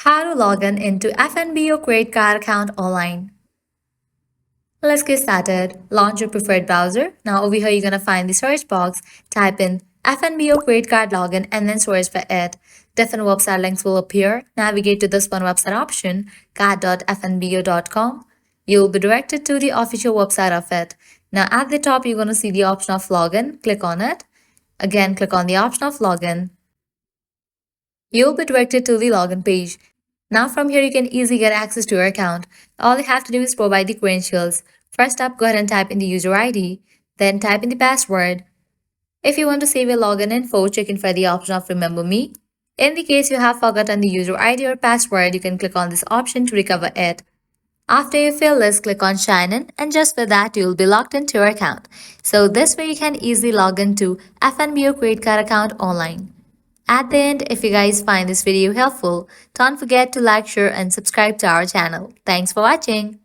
How to log in into FNBO credit card account online. Let's get started. Launch your preferred browser. Now over here you're gonna find the search box. Type in FNBO credit card login and then search for it. Different website links will appear. Navigate to this one website option, card.fnbo.com. You'll be directed to the official website of it. Now at the top you're gonna see the option of login. Click on it. Again, click on the option of login. You'll be directed to the login page. Now from here you can easily get access to your account. All you have to do is provide the credentials. First up, go ahead and type in the user ID, then type in the password. If you want to save your login info, check in for the option of Remember Me. In the case you have forgotten the user ID or password, you can click on this option to recover it. After you fill this, click on Sign In, and just for that, you will be logged into your account. So this way you can easily log into FNBO credit card account online. At the end, if you guys find this video helpful, don't forget to like, share and subscribe to our channel. Thanks for watching.